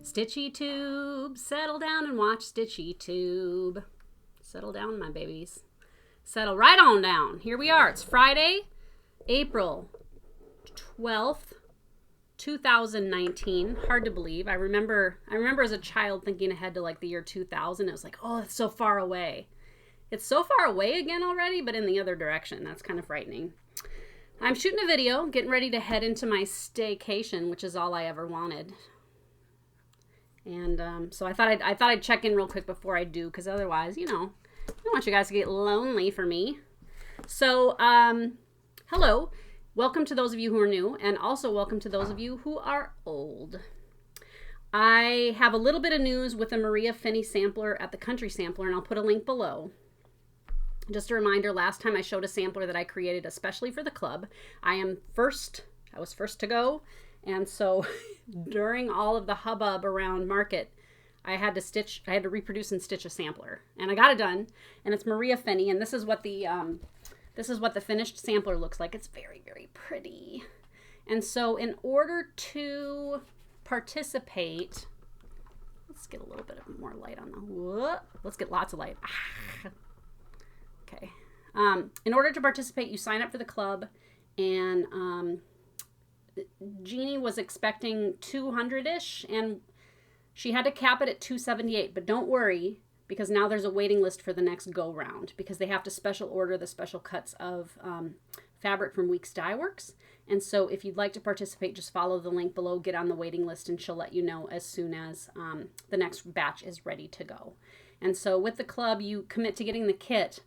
StitchyTube, settle down and watch StitchyTube. Settle down, my babies. Settle right on down. Here we are. It's Friday, April 12th, 2019. Hard to believe. I remember as a child thinking ahead to like the year 2000. It was like, oh, it's so far away. It's so far away again already, but in the other direction. That's kind of frightening. I'm shooting a video, getting ready to head into my staycation, which is all I ever wanted. And so I thought I'd check in real quick before I do, because otherwise, you know, I don't want you guys to get lonely for me. So, hello. Welcome to those of you who are new, and also welcome to those of you who are old. I have a little bit of news with a Maria Finney sampler at the Country Sampler, and I'll put a link below. Just a reminder, last time I showed a sampler that I created especially for the club. I was first to go, and so during all of the hubbub around market, I had to reproduce and stitch a sampler, and I got it done. And it's Maria Finney, and this is what the finished sampler looks like. It's very, very pretty. And so in order to participate, let's get a little bit of more light on the, let's get lots of light. Okay. In order to participate, you sign up for the club, and Jeannie was expecting 200-ish, and she had to cap it at 278, but don't worry, because now there's a waiting list for the next go round, because they have to special order the special cuts of fabric from Weeks Dye Works. And so if you'd like to participate, just follow the link below, get on the waiting list, and she'll let you know as soon as the next batch is ready to go. And so with the club, you commit to getting the kit,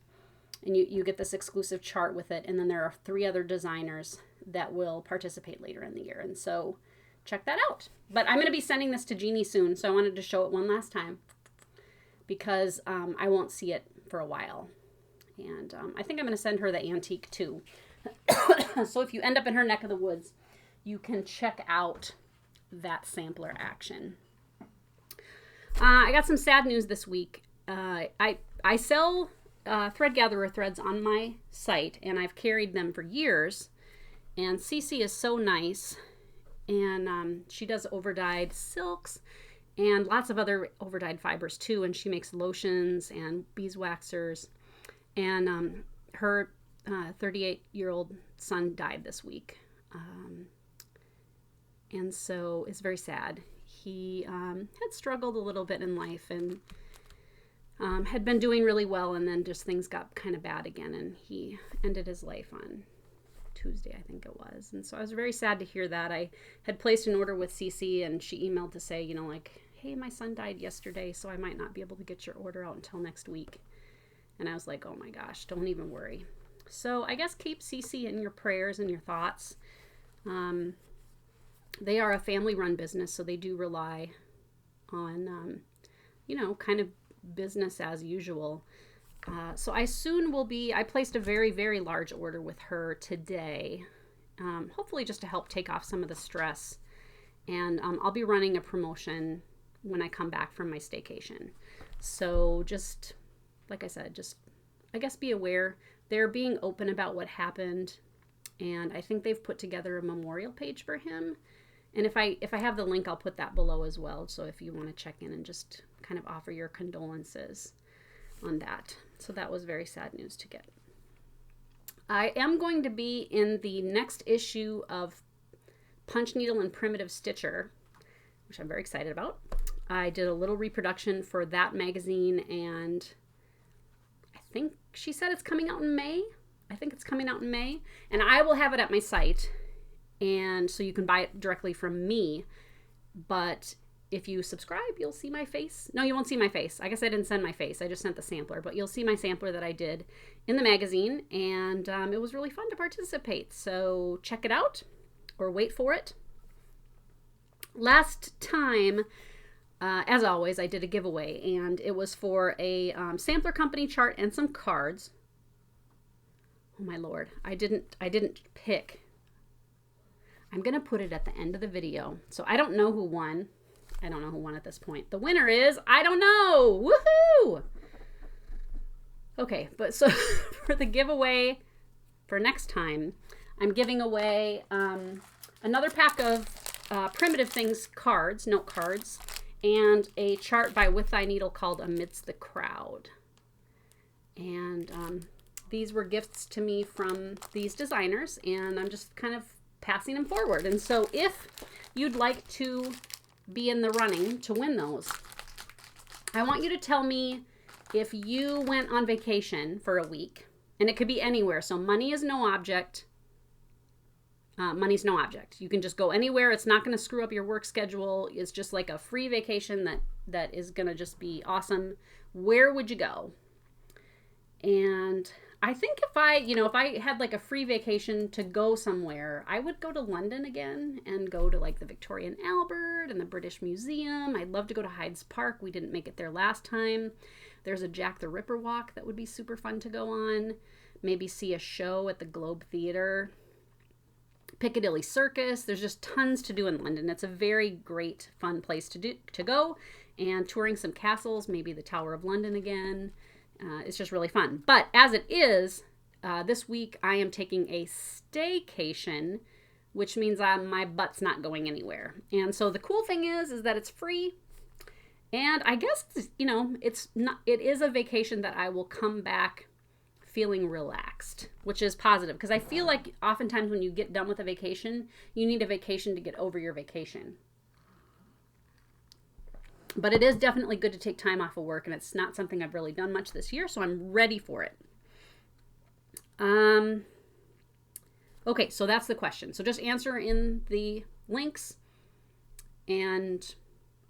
and you get this exclusive chart with it, and then there are 3 other designers that will participate later in the year. And so check that out. But I'm going to be sending this to Jeannie soon, so I wanted to show it one last time, because I won't see it for a while. And I think I'm going to send her the antique too. So if you end up in her neck of the woods, you can check out that sampler action. I got some sad news this week. I sell Threadgatherer Threads on my site, and I've carried them for years. And Cece is so nice, and she does overdyed silks and lots of other overdyed fibers too, and she makes lotions and beeswaxers. And her 38-year-old son died this week, and so it's very sad. He had struggled a little bit in life, and had been doing really well, and then just things got kind of bad again, and he ended his life on Tuesday, I think it was. And so I was very sad to hear that. I had placed an order with Cece, and she emailed to say, you know, like, hey, my son died yesterday, so I might not be able to get your order out until next week. And I was like, oh my gosh, don't even worry. So I guess keep Cece in your prayers and your thoughts. They are a family-run business, so they do rely on, you know, kind of business as usual. So I soon will be, I placed a very, very large order with her today, hopefully just to help take off some of the stress. And I'll be running a promotion when I come back from my staycation. So just, like I said, just, I guess, be aware. They're being open about what happened, and I think they've put together a memorial page for him. And if I have the link, I'll put that below as well. So if you want to check in and just kind of offer your condolences on that. So that was very sad news to get. I am going to be in the next issue of Punch Needle and Primitive Stitcher, which I'm very excited about. I did a little reproduction for that magazine, and I think she said it's coming out in May. I think it's coming out in May, and I will have it at my site, and so you can buy it directly from me. But if you subscribe, you'll see my face. No, you won't see my face. I guess I didn't send my face. I just sent the sampler, but you'll see my sampler that I did in the magazine, and it was really fun to participate. So check it out, or wait for it. Last time, as always, I did a giveaway, and it was for a sampler company chart and some cards. Oh my Lord, I didn't pick. I'm gonna put it at the end of the video. So I don't know who won. I don't know who won at this point. The winner is, I don't know. Woohoo! Okay, but so for the giveaway for next time, I'm giving away another pack of Primitive Things cards, note cards, and a chart by With Thy Needle called Amidst the Crowd. And these were gifts to me from these designers, and I'm just kind of passing them forward. And so if you'd like to be in the running to win those, I want you to tell me if you went on vacation for a week, and it could be anywhere. So money is no object. Money's no object. You can just go anywhere. It's not going to screw up your work schedule. It's just like a free vacation that is going to just be awesome. Where would you go? And I think if I had like a free vacation to go somewhere, I would go to London again and go to like the Victoria and Albert and the British Museum. I'd love to go to Hyde's Park. We didn't make it there last time. There's a Jack the Ripper walk that would be super fun to go on. Maybe see a show at the Globe Theatre. Piccadilly Circus. There's just tons to do in London. It's a very great, fun place to go. And touring some castles, maybe the Tower of London again. It's just really fun. But as it is, this week I am taking a staycation, which means my butt's not going anywhere. And so the cool thing is that it's free. And I guess, it is a vacation that I will come back feeling relaxed, which is positive. Because I feel like oftentimes when you get done with a vacation, you need a vacation to get over your vacation. But it is definitely good to take time off of work, and it's not something I've really done much this year, so I'm ready for it. Okay, so that's the question. So just answer in the links, and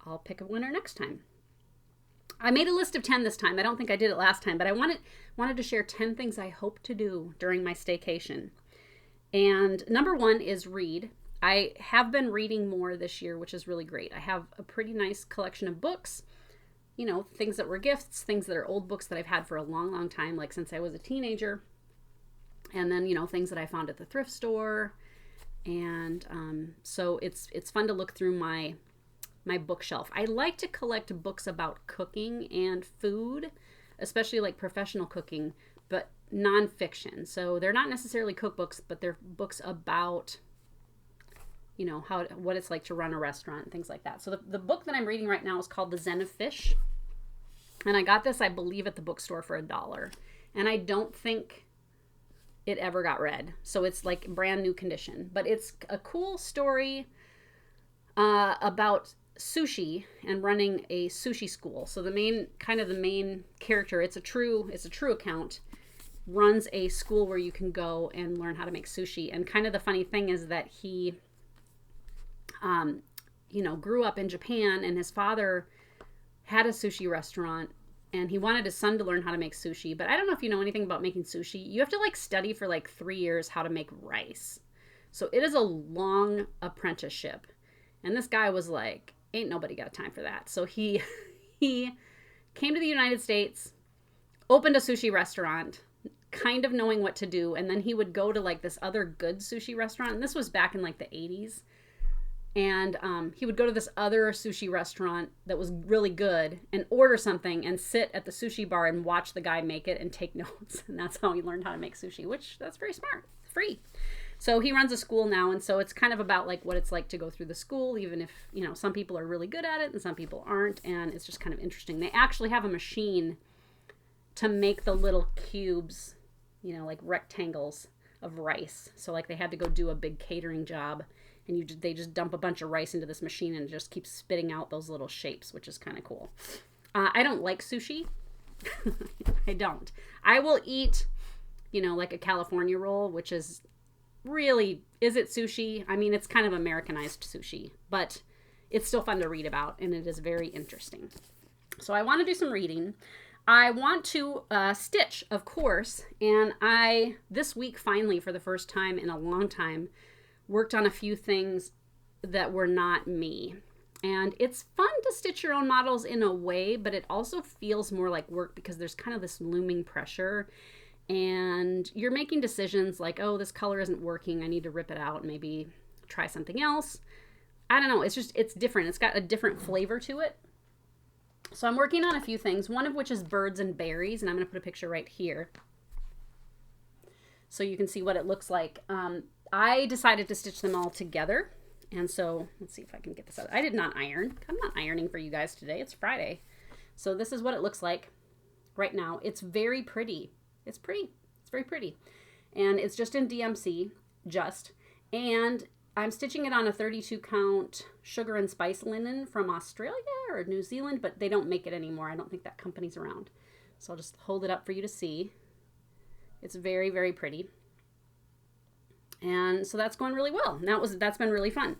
I'll pick a winner next time. I made a list of 10 this time. I don't think I did it last time, but I wanted to share 10 things I hope to do during my staycation. And number 1 is read. I have been reading more this year, which is really great. I have a pretty nice collection of books, things that were gifts, things that are old books that I've had for a long, long time, like since I was a teenager. And then, things that I found at the thrift store. And so it's fun to look through my bookshelf. I like to collect books about cooking and food, especially like professional cooking, but nonfiction. So they're not necessarily cookbooks, but they're books about what it's like to run a restaurant and things like that. So the book that I'm reading right now is called The Zen of Fish. And I got this, I believe, at the bookstore for $1. And I don't think it ever got read. So it's like brand new condition. But it's a cool story about sushi and running a sushi school. So the main character, it's a true account, runs a school where you can go and learn how to make sushi. And kind of the funny thing is that he grew up in Japan, and his father had a sushi restaurant, and he wanted his son to learn how to make sushi. But I don't know if you know anything about making sushi. You have to study for 3 years how to make rice. So it is a long apprenticeship. And this guy was like, ain't nobody got time for that. So he came to the United States, opened a sushi restaurant, kind of knowing what to do. And then he would go to this other good sushi restaurant. And this was back in the 80s. And he would go to this other sushi restaurant that was really good and order something and sit at the sushi bar and watch the guy make it and take notes. And that's how he learned how to make sushi, which that's very smart. It's free. So he runs a school now. And so it's kind of about what it's like to go through the school, even if, some people are really good at it and some people aren't. And it's just kind of interesting. They actually have a machine to make the little cubes, like rectangles of rice. So they had to go do a big catering job. And they just dump a bunch of rice into this machine and it just keeps spitting out those little shapes, which is kind of cool. I don't like sushi. I don't. I will eat, a California roll, which is really, is it sushi? I mean, it's kind of Americanized sushi, but it's still fun to read about, and it is very interesting. So I want to do some reading. I want to stitch, of course, and this week, finally, for the first time in a long time, worked on a few things that were not me. And it's fun to stitch your own models in a way, but it also feels more like work because there's kind of this looming pressure. And you're making decisions like, oh, this color isn't working. I need to rip it out and maybe try something else. I don't know. It's different. It's got a different flavor to it. So I'm working on a few things, one of which is birds and berries. And I'm going to put a picture right here so you can see what it looks like. I decided to stitch them all together. And so let's see if I can get this out. I did not iron. I'm not ironing for you guys today. It's Friday. So this is what it looks like right now. It's very pretty. It's pretty. It's very pretty. And it's just in DMC, and I'm stitching it on a 32 count sugar and spice linen from Australia or New Zealand, but they don't make it anymore. I don't think that company's around. So I'll just hold it up for you to see. It's very, very pretty. And so that's going really well. That's been really fun.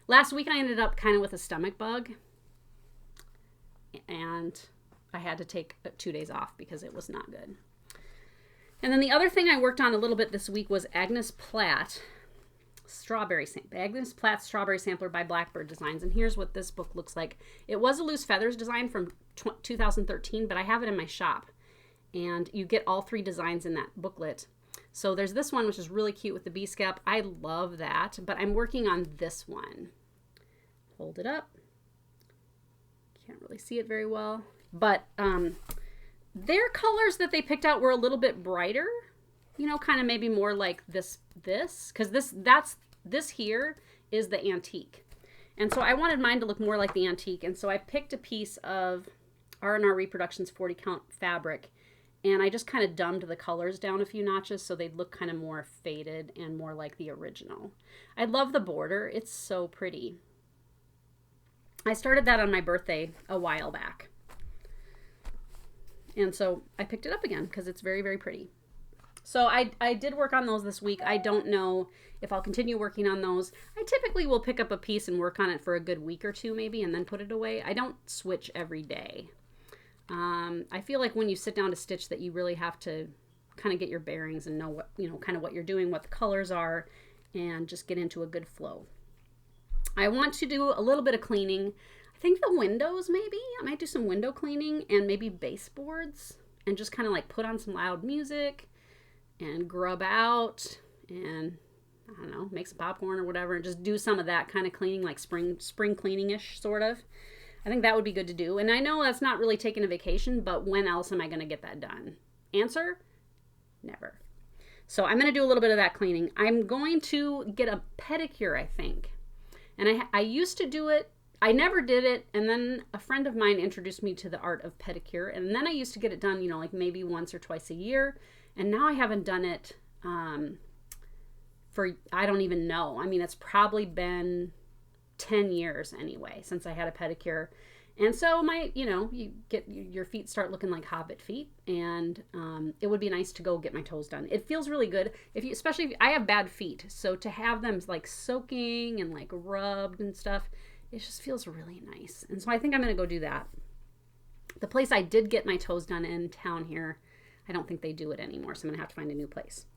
Last week I ended up kind of with a stomach bug, and I had to take 2 days off because it was not good. And then the other thing I worked on a little bit this week was Agnes Platt's Strawberry Sampler by Blackbird Designs. And here's what this book looks like. It was a loose feathers design from 2013, but I have it in my shop. And you get all 3 designs in that booklet. So there's this one, which is really cute with the bee scalp. I love that, but I'm working on this one. Hold it up. Can't really see it very well. But their colors that they picked out were a little bit brighter. You know, kind of maybe more like this, because this here is the antique. And so I wanted mine to look more like the antique. And so I picked a piece of R&R Reproductions 40 count fabric, and I just kind of dumbed the colors down a few notches so they'd look kind of more faded and more like the original. I love the border. It's so pretty. I started that on my birthday a while back. And so I picked it up again because it's very, very pretty. So I did work on those this week. I don't know if I'll continue working on those. I typically will pick up a piece and work on it for a good week or two maybe and then put it away. I don't switch every day. I feel like when you sit down to stitch that you really have to kind of get your bearings and know what, you know, kind of what you're doing, what the colors are, and just get into a good flow. I want to do a little bit of cleaning. I think the windows maybe. I might do some window cleaning and maybe baseboards and just kind of like put on some loud music and grub out and, I don't know, make some popcorn or whatever and just do some of that kind of cleaning, like spring cleaning-ish sort of. I think that would be good to do. And I know that's not really taking a vacation, but when else am I going to get that done? Answer, never. So I'm going to do a little bit of that cleaning. I'm going to get a pedicure, I think. And I used to do it. I never did it. And then a friend of mine introduced me to the art of pedicure. And then I used to get it done, you know, like maybe once or twice a year. And now I haven't done it for, I don't even know. I mean, it's probably been 10 years anyway since I had a pedicure. And so you get your feet start looking like hobbit feet, and it would be nice to go get my toes done. It feels really good especially if I have bad feet, so to have them like soaking and like rubbed and stuff, it just feels really nice. And so I think I'm gonna go do that. The place I did get my toes done in town here, I don't think they do it anymore, so I'm gonna have to find a new place.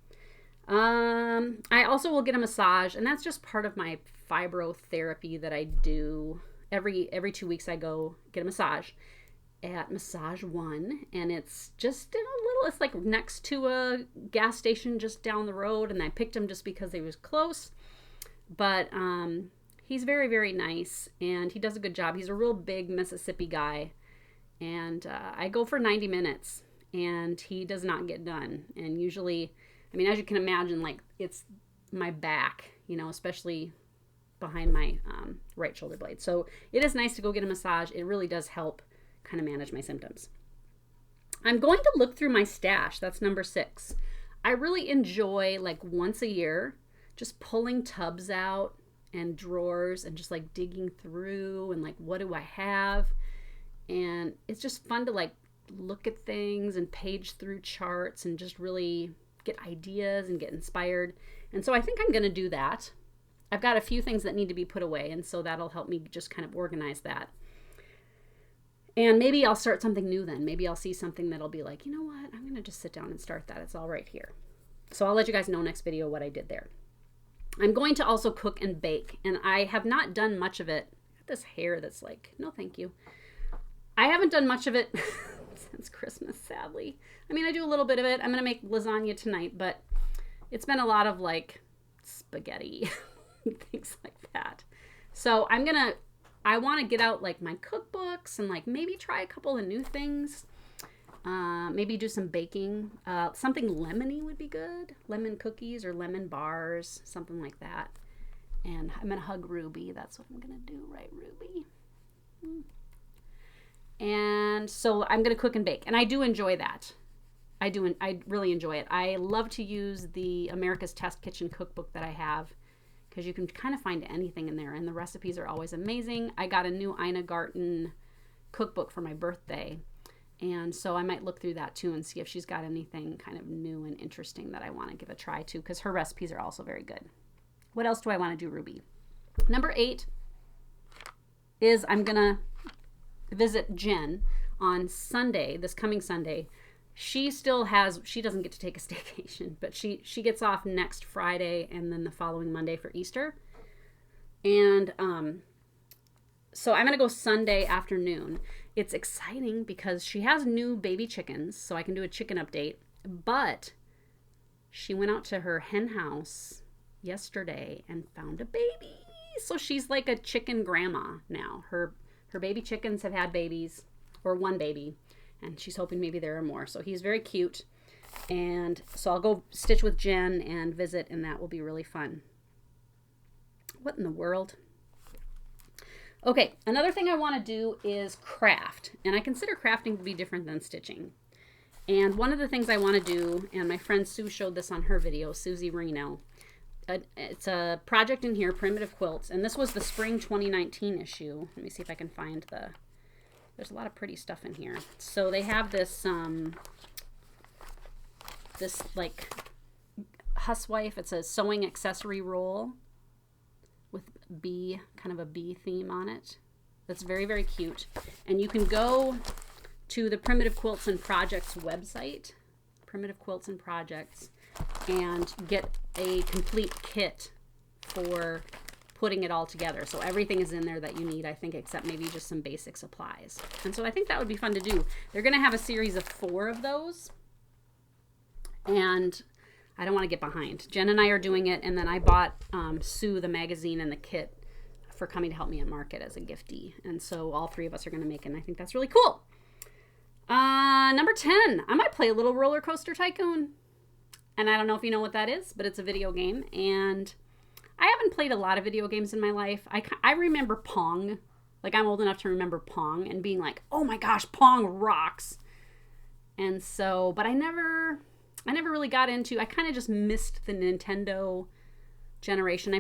I also will get a massage, and that's just part of my fibrotherapy that I do. Every 2 weeks I go get a massage at Massage One, and it's just in a little, it's like next to a gas station just down the road, and I picked him just because he was close. But he's very, very nice, and he does a good job. He's a real big Mississippi guy, and I go for 90 minutes, and he does not get done. And usually, I mean, as you can imagine, like, it's my back, you know, especially behind my right shoulder blade. So it is nice to go get a massage. It really does help kind of manage my symptoms. I'm going to look through my stash. That's number 6. I really enjoy, like, once a year, just pulling tubs out and drawers and just like digging through and like, what do I have? And it's just fun to like look at things and page through charts and just really get ideas and get inspired. And so I think I'm going to do that. I've got a few things that need to be put away, and so that'll help me just kind of organize that. And maybe I'll start something new then. Maybe I'll see something that'll be like, you know what, I'm going to just sit down and start that. It's all right here. So I'll let you guys know next video what I did there. I'm going to also cook and bake, and I have not done much of it. This hair that's like, no thank you. I haven't done much of it since Christmas, sadly. I mean, I do a little bit of it. I'm going to make lasagna tonight, but it's been a lot of like spaghetti things like that. So I want to get out like my cookbooks and like maybe try a couple of new things. Maybe do some baking. Something lemony would be good. Lemon cookies or lemon bars, something like that. And I'm going to hug Ruby. That's what I'm going to do, right, Ruby? And so I'm going to cook and bake. And I do enjoy that. I really enjoy it. I love to use the America's Test Kitchen cookbook that I have, because you can kind of find anything in there, and the recipes are always amazing. I got a new Ina Garten cookbook for my birthday, and so I might look through that too and see if she's got anything kind of new and interesting that I want to give a try to, because her recipes are also very good. What else do I want to do, Ruby? Number 8 is I'm going to visit Jen on Sunday, this coming Sunday. She doesn't get to take a staycation, but she gets off next Friday and then the following Monday for Easter. And so I'm going to go Sunday afternoon. It's exciting because she has new baby chickens, so I can do a chicken update. But she went out to her hen house yesterday and found a baby. So she's like a chicken grandma now. Her baby chickens have had babies, or one baby. And she's hoping maybe there are more. So he's very cute. And so I'll go stitch with Jen and visit, and that will be really fun. What in the world? Okay, another thing I want to do is craft. And I consider crafting to be different than stitching. And one of the things I want to do, and my friend Sue showed this on her video, Susie Reno. It's a project in here, Primitive Quilts. And this was the spring 2019 issue. Let me see if I can find the... There's a lot of pretty stuff in here. So they have this, this like housewife. It's a sewing accessory roll with bee, kind of a bee theme on it. That's very, very cute. And you can go to the Primitive Quilts and Projects website, Primitive Quilts and Projects, and get a complete kit for putting it all together. So everything is in there that you need, I think, except maybe just some basic supplies. And so I think that would be fun to do. They're going to have a series of 4 of those. And I don't want to get behind. Jen and I are doing it. And then I bought Sue the magazine and the kit for coming to help me at market as a giftee. And so all 3 of us are going to make it. And I think that's really cool. Number 10, I might play a little Rollercoaster Tycoon. And I don't know if you know what that is, but it's a video game. And I haven't played a lot of video games in my life. I remember Pong. Like, I'm old enough to remember Pong and being like, oh my gosh, Pong rocks. And so, but I never really got into, I kind of just missed the Nintendo generation.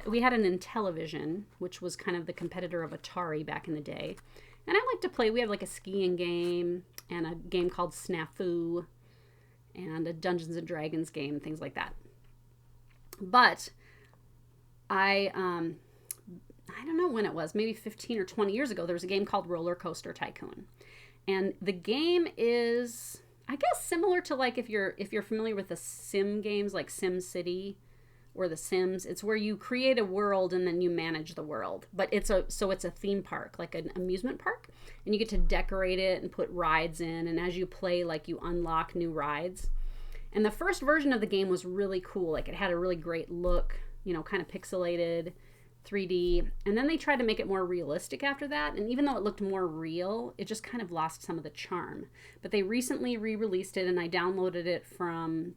We had an Intellivision, which was kind of the competitor of Atari back in the day. And I like to play, we had like a skiing game and a game called Snafu and a Dungeons and Dragons game, things like that. But I don't know when it was, maybe 15 or 20 years ago, there was a game called Rollercoaster Tycoon. And the game is, I guess, similar to like if you're familiar with the sim games like Sim City or The Sims. It's where you create a world and then you manage the world. But it's a theme park, like an amusement park. And you get to decorate it and put rides in. And as you play, like, you unlock new rides. And the first version of the game was really cool. Like, it had a really great look, you know, kind of pixelated, 3D. And then they tried to make it more realistic after that. And even though it looked more real, it just kind of lost some of the charm. But they recently re-released it, and I downloaded it from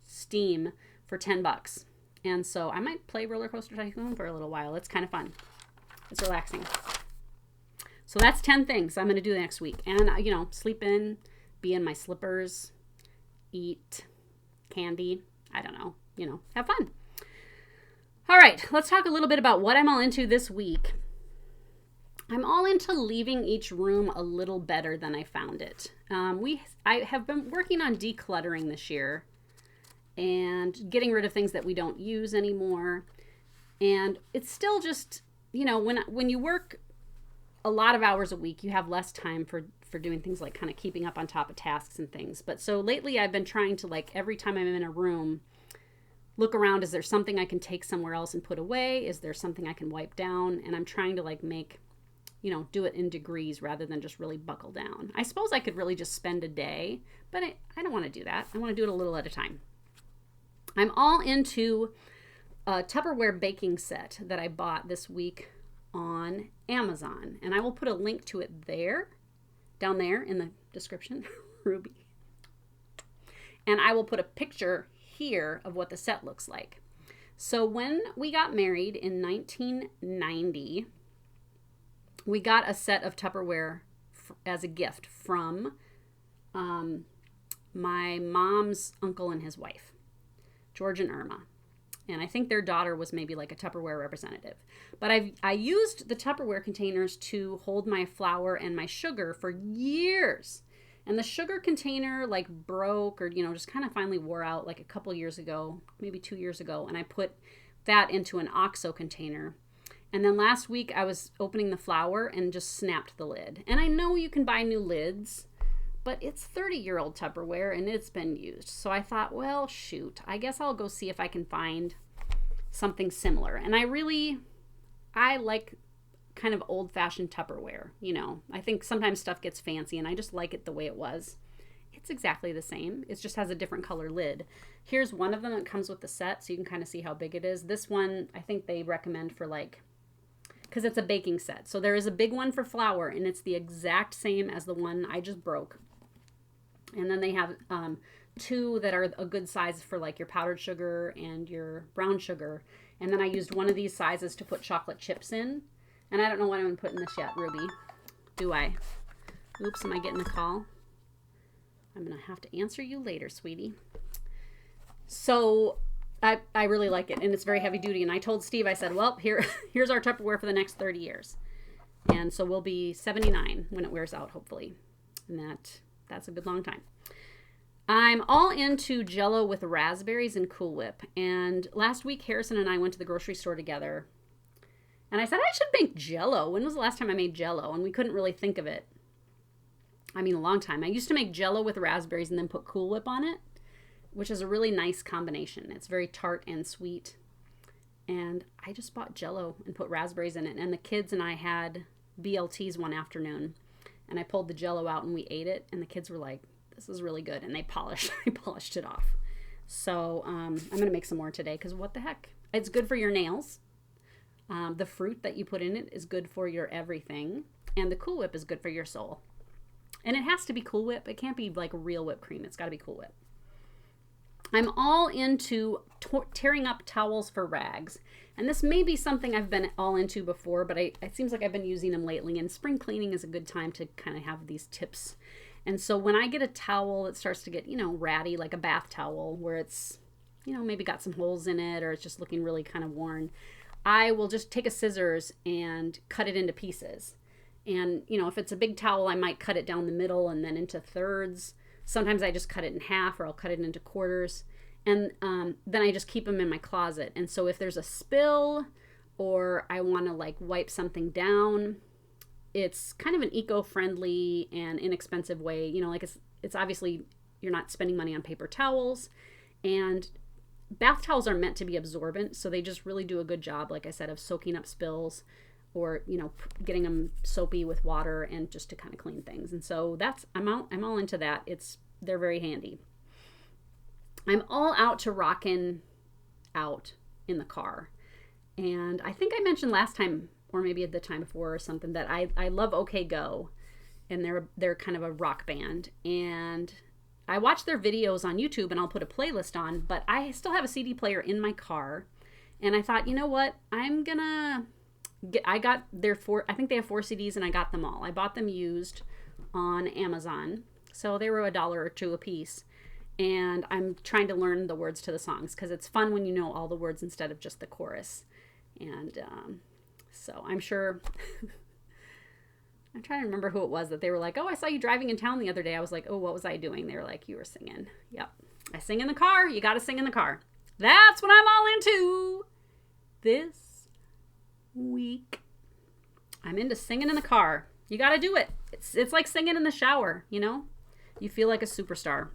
Steam for $10. And so I might play Rollercoaster Tycoon for a little while. It's kind of fun. It's relaxing. So that's 10 things I'm going to do next week. And, you know, sleep in, be in my slippers, eat candy. I don't know, you know, have fun. All right, let's talk a little bit about what I'm all into this week. I'm all into leaving each room a little better than I found it. I have been working on decluttering this year and getting rid of things that we don't use anymore. And it's still just, you know, when you work a lot of hours a week, you have less time for doing things like kind of keeping up on top of tasks and things. But so lately I've been trying to, like, every time I'm in a room, look around, is there something I can take somewhere else and put away? Is there something I can wipe down? And I'm trying to, like, make, you know, do it in degrees rather than just really buckle down. I suppose I could really just spend a day, but I don't want to do that. I want to do it a little at a time. I'm all into a Tupperware Baking Set that I bought this week on Amazon. And I will put a link to it down there in the description, Ruby. And I will put a picture here of what the set looks like. So when we got married in 1990, we got a set of Tupperware as a gift from my mom's uncle and his wife, George and Irma. And I think their daughter was maybe like a Tupperware representative. But I used the Tupperware containers to hold my flour and my sugar for years. And the sugar container like broke or, just kind of finally wore out like a couple years ago, maybe 2 years ago. And I put that into an OXO container. And then last week I was opening the flour and just snapped the lid. And I know you can buy new lids, but it's 30-year-old Tupperware and it's been used. So I thought, well, shoot, I guess I'll go see if I can find something similar. And I like kind of old-fashioned Tupperware. I think sometimes stuff gets fancy and I just like it the way it was. It's exactly the same. It just has a different color lid. Here's one of them that comes with the set, so you can kind of see how big it is. This one, I think they recommend for because it's a baking set. So there is a big one for flour and it's the exact same as the one I just broke. And then they have two that are a good size for like your powdered sugar and your brown sugar. And then I used one of these sizes to put chocolate chips in. And I don't know what I'm going to put in this yet, Ruby. Do I? Oops, am I getting a call? I'm going to have to answer you later, sweetie. So I really like it. And it's very heavy duty. And I told Steve, I said, well, here's our Tupperware for the next 30 years. And so we'll be 79 when it wears out, hopefully. And that's a good long time. I'm all into Jello with raspberries and Cool Whip. And last week, Harrison and I went to the grocery store together. And I said, I should make Jello. When was the last time I made Jello? And we couldn't really think of it. A long time. I used to make Jello with raspberries and then put Cool Whip on it, which is a really nice combination. It's very tart and sweet. And I just bought Jello and put raspberries in it. And the kids and I had BLTs one afternoon. And I pulled the Jello out and we ate it. And the kids were like, this is really good. And they polished it off. So I'm going to make some more today because what the heck? It's good for your nails. The fruit that you put in it is good for your everything. And the Cool Whip is good for your soul. And it has to be Cool Whip. It can't be like real whipped cream. It's got to be Cool Whip. I'm all into tearing up towels for rags. And this may be something I've been all into before, but it seems like I've been using them lately. And spring cleaning is a good time to kind of have these tips. And so when I get a towel that starts to get, ratty, like a bath towel, where it's, maybe got some holes in it or it's just looking really kind of worn, I will just take a scissors and cut it into pieces. And, if it's a big towel, I might cut it down the middle and then into thirds. Sometimes I just cut it in half or I'll cut it into quarters. And then I just keep them in my closet. And so if there's a spill or I want to wipe something down, it's kind of an eco-friendly and inexpensive way. It's obviously you're not spending money on paper towels. And bath towels are meant to be absorbent. So they just really do a good job, like I said, of soaking up spills or, getting them soapy with water and just to kind of clean things. And so I'm all into that. They're very handy. I'm all out to rockin' out in the car. And I think I mentioned last time, or maybe at the time before or something, that I love OK Go. And they're kind of a rock band. And I watch their videos on YouTube and I'll put a playlist on, but I still have a CD player in my car. And I thought, you know what? I got I think they have 4 CDs and I got them all. I bought them used on Amazon. So they were $1 or $2 a piece. And I'm trying to learn the words to the songs because it's fun when you know all the words instead of just the chorus. And so I'm sure, I'm trying to remember who it was that they were like, oh, I saw you driving in town the other day. I was like, oh, what was I doing? They were like, you were singing. Yep. I sing in the car. You got to sing in the car. That's what I'm all into this week. I'm into singing in the car. You got to do it. It's like singing in the shower, You feel like a superstar.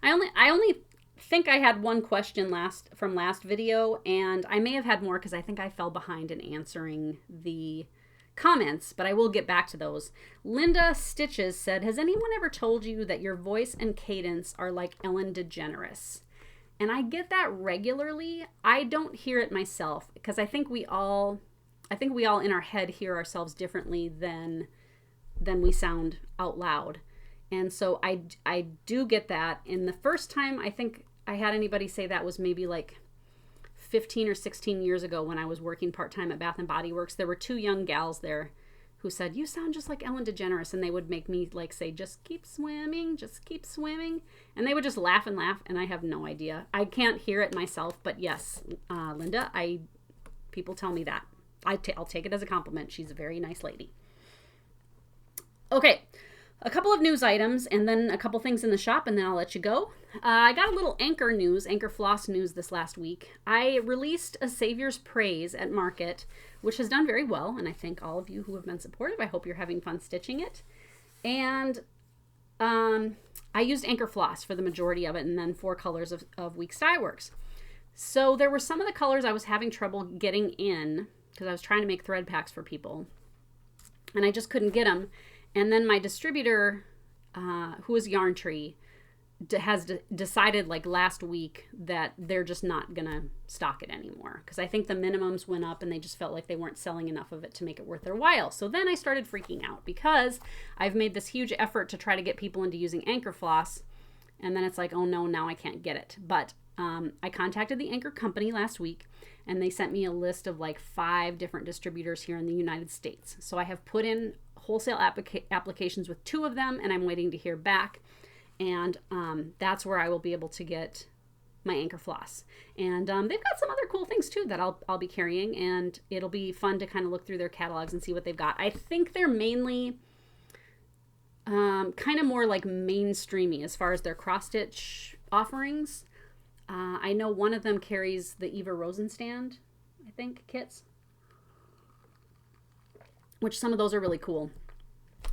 I only think I had one question from last video, and I may have had more because I think I fell behind in answering the comments, but I will get back to those. Linda Stitches said, has anyone ever told you that your voice and cadence are like Ellen DeGeneres? And I get that regularly. I don't hear it myself because I think we all in our head hear ourselves differently than we sound out loud. And so I do get that. And the first time I think I had anybody say that was maybe like 15 or 16 years ago when I was working part-time at Bath and Body Works, there were two young gals there who said, "You sound just like Ellen DeGeneres," and they would make me like say, "Just keep swimming, just keep swimming," and they would just laugh and laugh, and I have no idea. I can't hear it myself, but yes, Linda, people tell me that. I'll take it as a compliment. She's a very nice lady. Okay, a couple of news items, and then a couple things in the shop, and then I'll let you go. I got a little Anchor Floss news this last week. I released a Savior's Praise at Market, which has done very well, and I thank all of you who have been supportive. I hope you're having fun stitching it. And I used Anchor Floss for the majority of it, and then 4 colors of Weeks Dye Works. So there were some of the colors I was having trouble getting in, because I was trying to make thread packs for people, and I just couldn't get them. And then my distributor, who is Yarn Tree, has decided like last week that they're just not going to stock it anymore. Because I think the minimums went up and they just felt like they weren't selling enough of it to make it worth their while. So then I started freaking out because I've made this huge effort to try to get people into using Anchor Floss. And then it's like, oh no, now I can't get it. But I contacted the Anchor company last week, and they sent me a list of like 5 different distributors here in the United States. So I have put in wholesale applications with 2 of them, and I'm waiting to hear back. And that's where I will be able to get my Anchor Floss. And they've got some other cool things too that I'll be carrying, and it'll be fun to kind of look through their catalogs and see what they've got. I think they're mainly kind of more like mainstreamy as far as their cross stitch offerings. I know one of them carries the Eva Rosenstand, I think, kits, which some of those are really cool.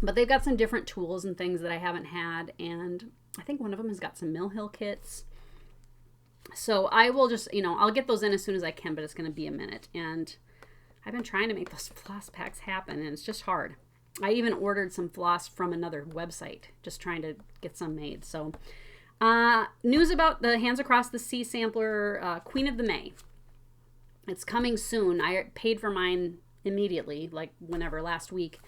But they've got some different tools and things that I haven't had, and I think one of them has got some Mill Hill kits. So I will just, I'll get those in as soon as I can, but it's going to be a minute. And I've been trying to make those floss packs happen, and it's just hard. I even ordered some floss from another website, just trying to get some made. So news about the Hands Across the Sea sampler, Queen of the May. It's coming soon. I paid for mine immediately, like whenever, last week.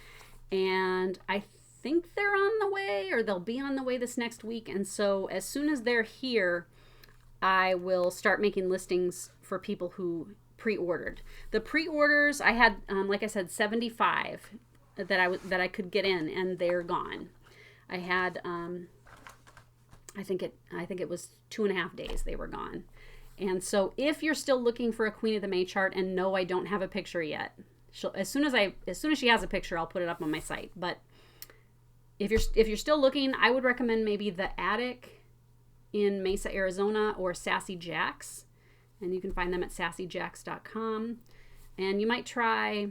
And I think they're on the way, or they'll be on the way this next week. And so as soon as they're here, I will start making listings for people who pre-ordered. The pre-orders, I had, like I said, 75 that I could get in, and they're gone. I had, I think it was 2.5 days they were gone. And so if you're still looking for a Queen of the May chart, and no, I don't have a picture yet. As soon as she has a picture, I'll put it up on my site. But if you're still looking, I would recommend maybe the Attic in Mesa, Arizona, or Sassy Jacks, and you can find them at sassyjacks.com. And you might try,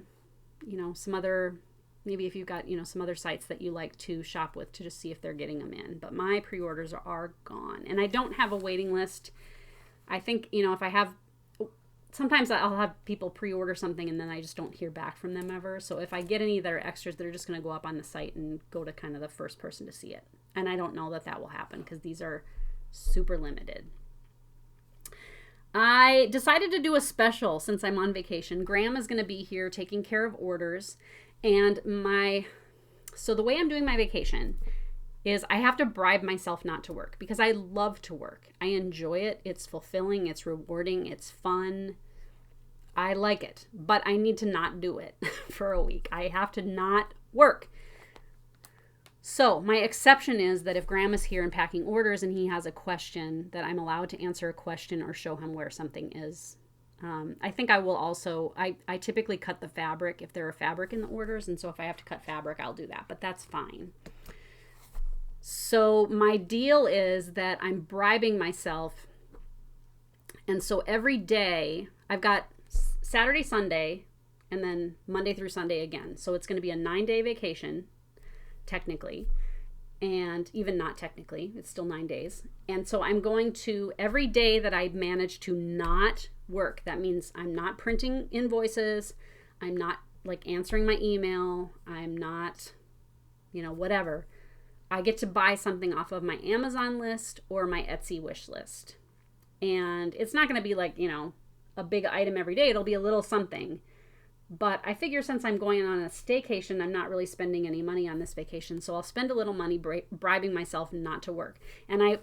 some other, maybe if you've got some other sites that you like to shop with, to just see if they're getting them in. But my pre-orders are gone, and I don't have a waiting list. I think if I have. Sometimes I'll have people pre-order something and then I just don't hear back from them ever. So if I get any that are extras, they're just going to go up on the site and go to kind of the first person to see it. And I don't know that will happen because these are super limited. I decided to do a special since I'm on vacation. Graham is going to be here taking care of orders. And so the way I'm doing my vacation is I have to bribe myself not to work, because I love to work. I enjoy it. It's fulfilling. It's rewarding. It's fun. I like it, but I need to not do it for a week. I have to not work. So my exception is that if Graham is here and packing orders and he has a question, that I'm allowed to answer a question or show him where something is. I think I will also, I typically cut the fabric if there are fabric in the orders. And so if I have to cut fabric, I'll do that, but that's fine. So my deal is that I'm bribing myself. And so every day I've got Saturday, Sunday, and then Monday through Sunday again. So it's going to be a 9-day vacation, technically, and even not technically, it's still 9 days. And so I'm going to, every day that I manage to not work, that means I'm not printing invoices, I'm not like answering my email, I'm not, whatever. I get to buy something off of my Amazon list or my Etsy wish list. And it's not going to be like, a big item every day. It'll be a little something. But I figure since I'm going on a staycation, I'm not really spending any money on this vacation. So I'll spend a little money bribing myself not to work. And I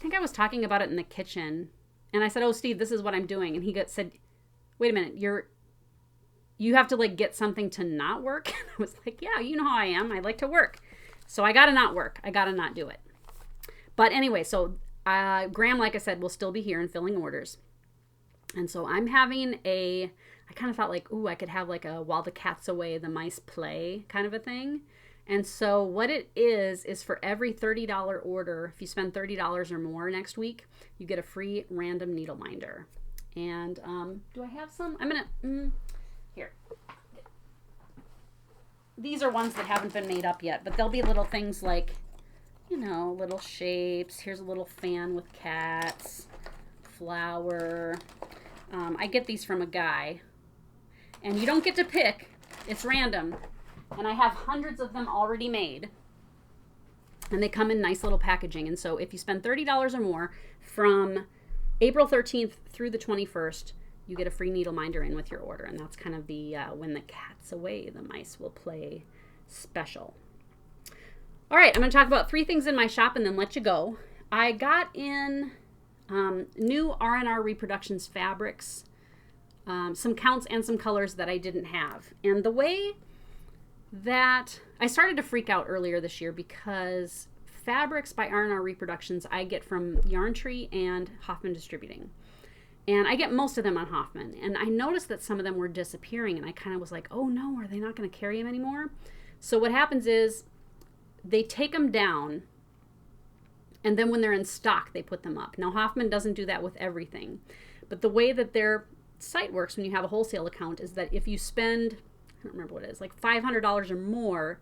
think I was talking about it in the kitchen And I said, oh, Steve, this is what I'm doing. And he said, wait a minute, you have to like get something to not work? I was like, yeah, you know how I am. I like to work. So I got to not work. I got to not do it. But anyway, so Graham, like I said, will still be here and filling orders. And so I'm having I kind of thought like, ooh, I could have like a while the cat's away, the mice play kind of a thing. And so what it is for every $30 order, if you spend $30 or more next week, you get a free random needle minder. And do I have some? I'm going to, here. These are ones that haven't been made up yet, but they'll be little things like, you know, little shapes. Here's a little fan with cats, flower. I get these from a guy. And you don't get to pick. It's random. And I have hundreds of them already made. And they come in nice little packaging. And so if you spend $30 or more from April 13th through the 21st, you get a free needle minder in with your order. And that's kind of the when the cat's away, the mice will play special. All right, I'm going to talk about 3 things in my shop and then let you go. I got in new R&R Reproductions fabrics, some counts and some colors that I didn't have. And the way that I started to freak out earlier this year because fabrics by R&R Reproductions I get from Yarn Tree and Hoffman Distributing. And I get most of them on Hoffman. And I noticed that some of them were disappearing and I kind of was like, oh no, are they not going to carry them anymore? So what happens is they take them down and then when they're in stock, they put them up. Now Hoffman doesn't do that with everything. But the way that their site works when you have a wholesale account is that if you spend, I don't remember what it is, like $500 or more,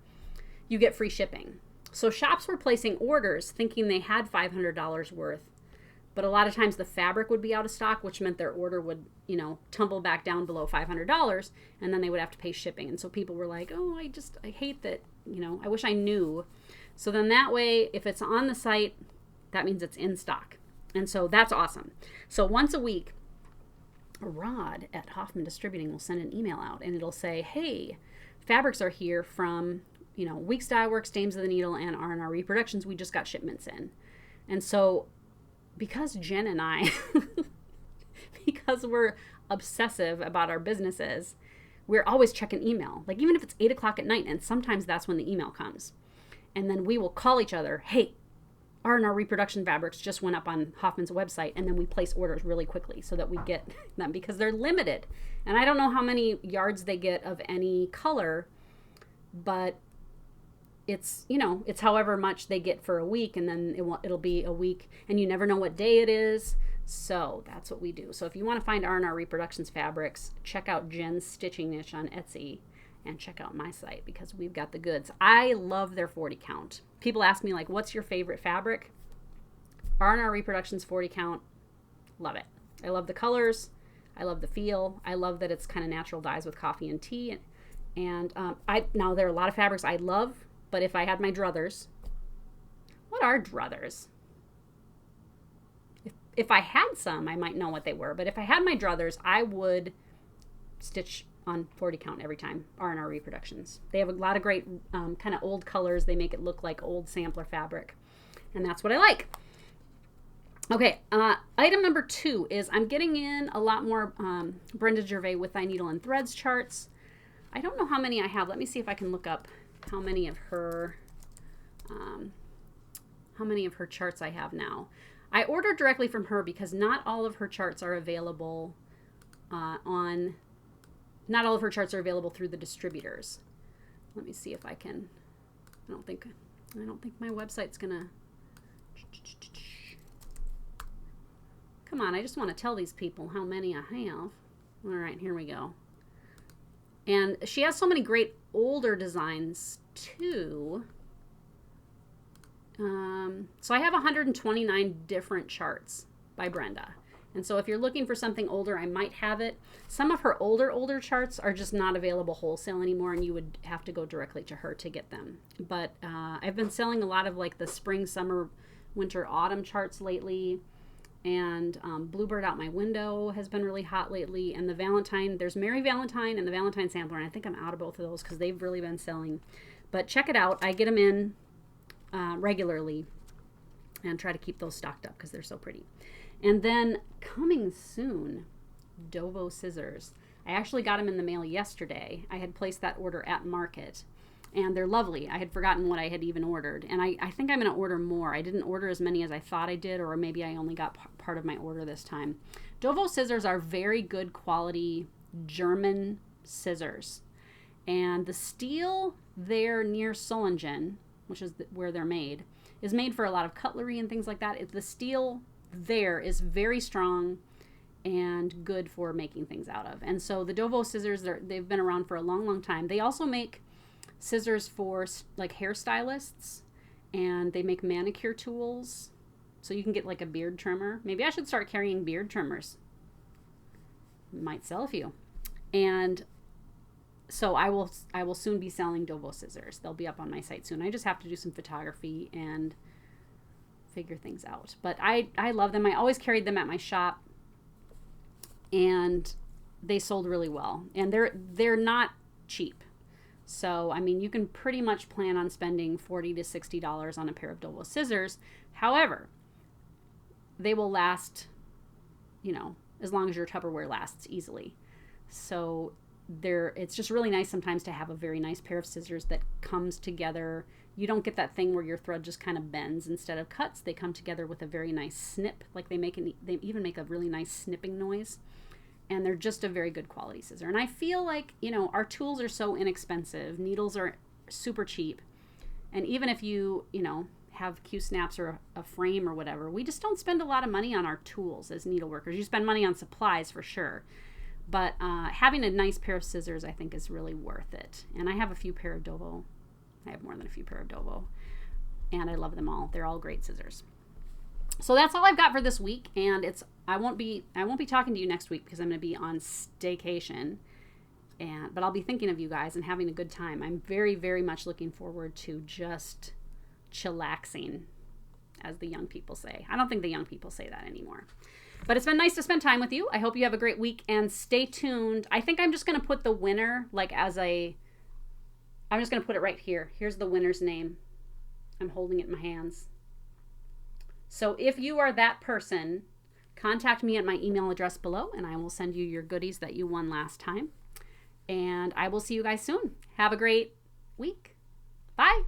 you get free shipping. So shops were placing orders thinking they had $500 worth, but a lot of times the fabric would be out of stock, which meant their order would, you know, tumble back down below $500, and then they would have to pay shipping. And so people were like, oh, I hate that, you know, I wish I knew. So then that way, if it's on the site, that means it's in stock. And so that's awesome. So once a week, Rod at Hoffman Distributing will send an email out and it'll say, hey, fabrics are here from, you know, Weeks Dye Works, Dames of the Needle, and R&R Reproductions. We just got shipments in. And so because Jen and I, because we're obsessive about our businesses, we're always checking email. Like even if it's 8 o'clock at night, and sometimes that's when the email comes. And then we will call each other, hey, R&R Reproduction fabrics just went up on Hoffman's website, and then we place orders really quickly so that we get them because they're limited. And I don't know how many yards they get of any color, but it's, you know, it's however much they get for a week, and then it'll be a week, and you never know what day it is. So that's what we do. So if you want to find R&R Reproductions fabrics, check out Jen's Stitching Niche on Etsy and check out my site because we've got the goods. I love their 40 count. People ask me like, what's your favorite fabric? R&R Reproductions 40 count. Love it. I love the colors. I love the feel. I love that it's kind of natural dyes with coffee and tea. And now there are a lot of fabrics I love, but if I had my druthers, what are druthers? If I had some, I might know what they were. But if I had my druthers, I would stitch on 40 count every time, R&R Reproductions. They have a lot of great kind of old colors. They make it look like old sampler fabric. And that's what I like. Okay, item number 2 is I'm getting in a lot more Brenda Gervais with Thy Needle and Threads charts. I don't know how many I have. Let me see if I can look up how many of her charts I have now. I ordered directly from her because not all of her charts are available not all of her charts are available through the distributors. Let me see if I can. I don't think my website's gonna. Come on, I just want to tell these people how many I have. All right, here we go. And she has so many great older designs too. So I have 129 different charts by Brenda. And so if you're looking for something older, I might have it. Some of her older charts are just not available wholesale anymore, and you would have to go directly to her to get them. But I've been selling a lot of like the spring, summer, winter, autumn charts lately. And Bluebird Out My Window has been really hot lately. And the Valentine, there's Merry Valentine and the Valentine Sampler. And I think I'm out of both of those because they've really been selling. But check it out. I get them in regularly and try to keep those stocked up because they're so pretty. And then coming soon, Dovo scissors. I actually got them in the mail yesterday. I had placed that order at Market, and they're lovely. I had forgotten what I had even ordered, and I think I'm going to order more. I didn't order as many as I thought I did, or maybe I only got part of my order this time. Dovo scissors are very good quality German scissors, and the steel there near Solingen, which is where they're made, is made for a lot of cutlery and things like that. The steel there is very strong and good for making things out of. And so the Dovo scissors, they've been around for a long, long time. They also make scissors for like hairstylists, and they make manicure tools. So you can get like a beard trimmer. Maybe I should start carrying beard trimmers. Might sell a few. And so I will soon be selling Dovo scissors. They'll be up on my site soon. I just have to do some photography and figure things out. But I love them. I always carried them at my shop, and they sold really well. And they're not cheap. So, I mean, you can pretty much plan on spending $40 to $60 on a pair of Dovo scissors. However, they will last, as long as your Tupperware lasts easily. So it's just really nice sometimes to have a very nice pair of scissors that comes together. You don't get that thing where your thread just kind of bends instead of cuts. They come together with a very nice snip. Like they even make a really nice snipping noise. And they're just a very good quality scissor. And I feel like, our tools are so inexpensive. Needles are super cheap. And even if you, have Q-snaps or a frame or whatever, we just don't spend a lot of money on our tools as needle workers. You spend money on supplies for sure. But having a nice pair of scissors, I think, is really worth it. And I have a few pair of Dovo. I have more than a few pair of Dovo. And I love them all. They're all great scissors. So that's all I've got for this week, and I won't be talking to you next week because I'm going to be on staycation, but I'll be thinking of you guys and having a good time. I'm very, very much looking forward to just chillaxing, as the young people say. I don't think the young people say that anymore. But it's been nice to spend time with you. I hope you have a great week, and stay tuned. I think I'm just going to put the winner I'm just going to put it right here. Here's the winner's name. I'm holding it in my hands. So if you are that person, contact me at my email address below, and I will send you your goodies that you won last time. And I will see you guys soon. Have a great week. Bye.